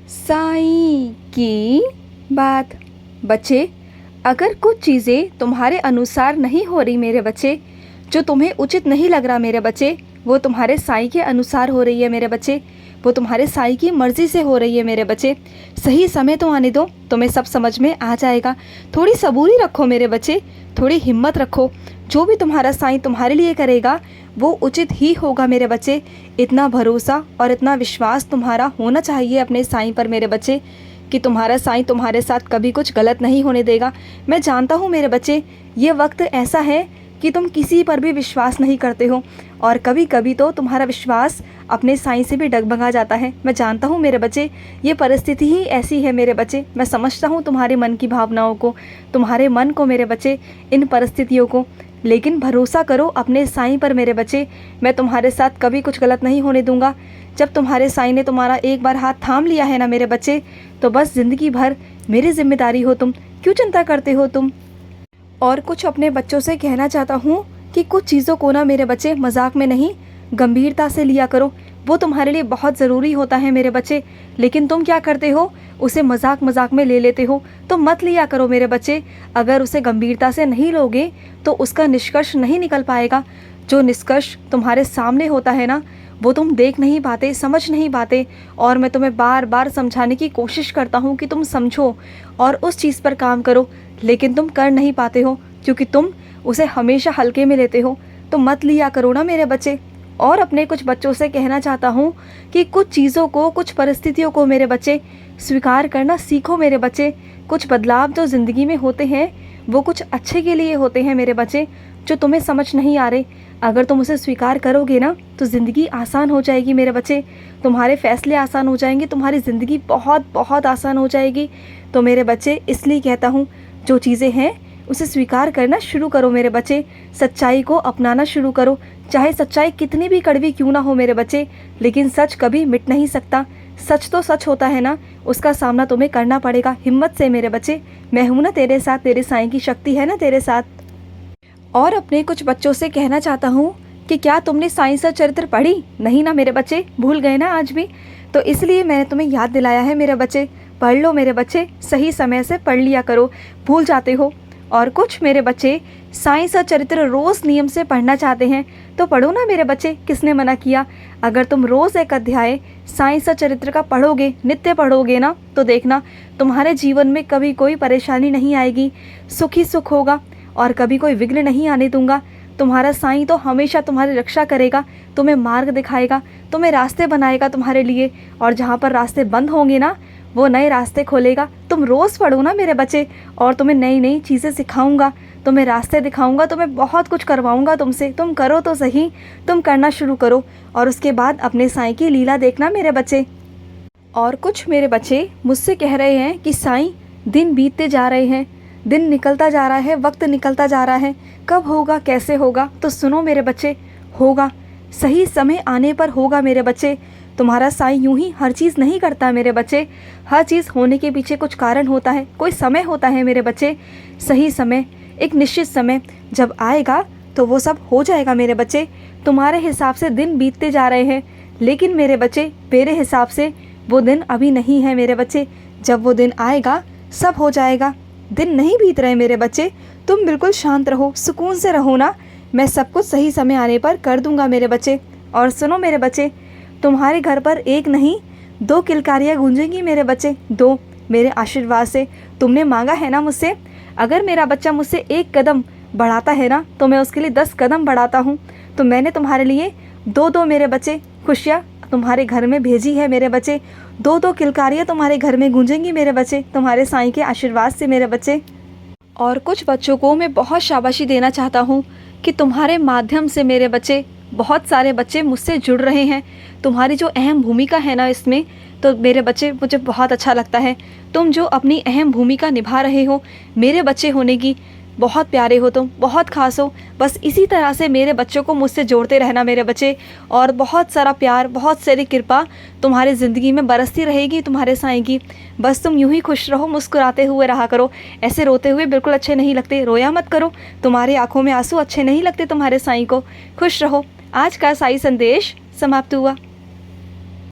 साईं की बात। बच्चे, अगर कुछ चीज़ें तुम्हारे अनुसार नहीं हो रही मेरे बच्चे, जो तुम्हें उचित नहीं लग रहा मेरे बच्चे, वो तुम्हारे साईं के अनुसार हो रही है मेरे बच्चे, वो तुम्हारे साईं की मर्ज़ी से हो रही है मेरे बच्चे। सही समय तो आने दो, तुम्हें सब समझ में आ जाएगा। थोड़ी सबूरी रखो मेरे बच्चे, थोड़ी हिम्मत रखो। जो भी तुम्हारा साईं तुम्हारे लिए करेगा वो उचित ही होगा मेरे बच्चे। इतना भरोसा और इतना विश्वास तुम्हारा होना चाहिए अपने साईं पर मेरे बच्चे, कि तुम्हारा साईं तुम्हारे साथ कभी कुछ गलत नहीं होने देगा। मैं जानता हूँ मेरे बच्चे, ये वक्त ऐसा है कि तुम किसी पर भी विश्वास नहीं करते हो, और कभी कभी तो तुम्हारा विश्वास अपने साईं से भी डगमगा जाता है। मैं जानता हूँ मेरे बच्चे, ये परिस्थिति ही ऐसी है मेरे बच्चे। मैं समझता हूँ तुम्हारे मन की भावनाओं को, तुम्हारे मन को मेरे बच्चे, इन परिस्थितियों को। लेकिन भरोसा करो अपने साईं पर मेरे बच्चे, मैं तुम्हारे साथ कभी कुछ गलत नहीं होने दूंगा। जब तुम्हारे साईं ने तुम्हारा एक बार हाथ थाम लिया है ना मेरे बच्चे, तो बस ज़िंदगी भर मेरी जिम्मेदारी हो तुम। क्यों चिंता करते हो तुम? और कुछ अपने बच्चों से कहना चाहता हूँ कि कुछ चीज़ों को ना मेरे बच्चे मजाक में नहीं, गंभीरता से लिया करो। वो तुम्हारे लिए बहुत ज़रूरी होता है मेरे बच्चे, लेकिन तुम क्या करते हो, उसे मजाक मजाक में ले लेते हो। तो मत लिया करो मेरे बच्चे। अगर उसे गंभीरता से नहीं लोगे तो उसका निष्कर्ष नहीं निकल पाएगा। जो निष्कर्ष तुम्हारे सामने होता है ना, वो तुम देख नहीं पाते, समझ नहीं पाते। और मैं तुम्हें बार बार समझाने की कोशिश करता हूँ कि तुम समझो और उस चीज़ पर काम करो, लेकिन तुम कर नहीं पाते हो, क्योंकि तुम उसे हमेशा हल्के में लेते हो। तो मत लिया करो ना मेरे बच्चे। और अपने कुछ बच्चों से कहना चाहता हूँ कि कुछ चीज़ों को, कुछ परिस्थितियों को मेरे बच्चे स्वीकार करना सीखो मेरे बच्चे। कुछ बदलाव जो ज़िंदगी में होते हैं वो कुछ अच्छे के लिए होते हैं मेरे बच्चे, जो तुम्हें समझ नहीं आ रहे। अगर तुम उसे स्वीकार करोगे ना तो ज़िंदगी आसान हो जाएगी मेरे बच्चे, तुम्हारे फैसले आसान हो जाएंगे, तुम्हारी ज़िंदगी बहुत बहुत आसान हो जाएगी। तो मेरे बच्चे, इसलिए कहता हूँ, जो चीज़ें हैं उसे स्वीकार करना शुरू करो मेरे बच्चे। सच्चाई को अपनाना शुरू करो, चाहे सच्चाई कितनी भी कड़वी क्यों ना हो मेरे बच्चे, लेकिन सच कभी मिट नहीं सकता। सच तो सच होता है ना, उसका सामना तुम्हें करना पड़ेगा हिम्मत से मेरे बच्चे। मैं हूं ना तेरे साथ, तेरे साईं की शक्ति है ना तेरे साथ। और अपने कुछ बच्चों से कहना चाहता हूँ कि क्या तुमने साईं सच्चरित्र पढ़ी? नहीं ना मेरे बच्चे, भूल गए ना आज भी? तो इसलिए मैंने तुम्हें याद दिलाया है मेरे बच्चे। पढ़ लो मेरे बच्चे, सही समय से पढ़ लिया करो, भूल जाते हो। और कुछ मेरे बच्चे साईं सच्चरित्र रोज़ नियम से पढ़ना चाहते हैं, तो पढ़ो ना मेरे बच्चे, किसने मना किया? अगर तुम रोज़ एक अध्याय साईं सच्चरित्र का पढ़ोगे, नित्य पढ़ोगे ना, तो देखना तुम्हारे जीवन में कभी कोई परेशानी नहीं आएगी, सुख ही सुख होगा, और कभी कोई विघ्न नहीं आने दूंगा। तुम्हारा साईं तो हमेशा तुम्हारी रक्षा करेगा, तुम्हें मार्ग दिखाएगा, तुम्हें रास्ते बनाएगा तुम्हारे लिए, और जहाँ पर रास्ते बंद होंगे ना, वो नए रास्ते खोलेगा। तुम रोज़ पढ़ो ना मेरे बच्चे, और तुम्हें नई नई चीज़ें सिखाऊंगा, तुम्हें रास्ते दिखाऊंगा, तुम्हें बहुत कुछ करवाऊंगा तुमसे। तुम करो तो सही, तुम करना शुरू करो, और उसके बाद अपने साईं की लीला देखना मेरे बच्चे। और कुछ मेरे बच्चे मुझसे कह रहे हैं कि साईं, दिन बीतते जा रहे हैं, दिन निकलता जा रहा है, वक्त निकलता जा रहा है, कब होगा, कैसे होगा? तो सुनो मेरे बच्चे, होगा, सही समय आने पर होगा मेरे बच्चे। तुम्हारा साईं यूं ही हर चीज़ नहीं करता मेरे बच्चे, हर चीज़ होने के पीछे कुछ कारण होता है, कोई समय होता है मेरे बच्चे। सही समय, एक निश्चित समय जब आएगा तो वो सब हो जाएगा मेरे बच्चे। तुम्हारे हिसाब से दिन बीतते जा रहे हैं, लेकिन मेरे बच्चे मेरे हिसाब से वो दिन अभी नहीं है मेरे बच्चे। जब वो दिन आएगा सब हो जाएगा। दिन नहीं बीत रहे मेरे बच्चे, तुम बिल्कुल शांत रहो, सुकून से रहो ना। मैं सब कुछ सही समय आने पर कर दूंगा मेरे बच्चे। और सुनो मेरे बच्चे, तुम्हारे घर पर एक नहीं 2 किलकारियाँ गूंजेंगी मेरे बच्चे, 2, मेरे आशीर्वाद से। तुमने मांगा है ना मुझसे, अगर मेरा बच्चा मुझसे 1 कदम बढ़ाता है ना, तो मैं उसके लिए 10 कदम बढ़ाता हूँ। तो मैंने तुम्हारे लिए 2-2 मेरे बच्चे खुशियाँ तुम्हारे घर में भेजी है मेरे बच्चे। 2-2 किलकारियाँ तुम्हारे घर में गूंजेंगी मेरे बच्चे, तुम्हारे साईं के आशीर्वाद से मेरे बच्चे। और कुछ बच्चों को मैं बहुत शाबाशी देना चाहता हूँ कि तुम्हारे माध्यम से मेरे बच्चे, बहुत सारे बच्चे मुझसे जुड़ रहे हैं। तुम्हारी जो अहम भूमिका है ना इसमें, तो मेरे बच्चे, मुझे बहुत अच्छा लगता है। तुम जो अपनी अहम भूमिका निभा रहे हो मेरे बच्चे होने की, बहुत प्यारे हो तुम, बहुत खास हो। बस इसी तरह से मेरे बच्चों को मुझसे जोड़ते रहना मेरे बच्चे, और बहुत सारा प्यार, बहुत सारी कृपा तुम्हारी ज़िंदगी में बरसती रहेगी तुम्हारे साईं की। बस तुम यूं ही खुश रहो, मुस्कुराते हुए रहा करो। ऐसे रोते हुए बिल्कुल अच्छे नहीं लगते, रोया मत करो, तुम्हारी आंखों में आंसू अच्छे नहीं लगते तुम्हारे साईं को। खुश रहो। आज का साईं संदेश समाप्त हुआ।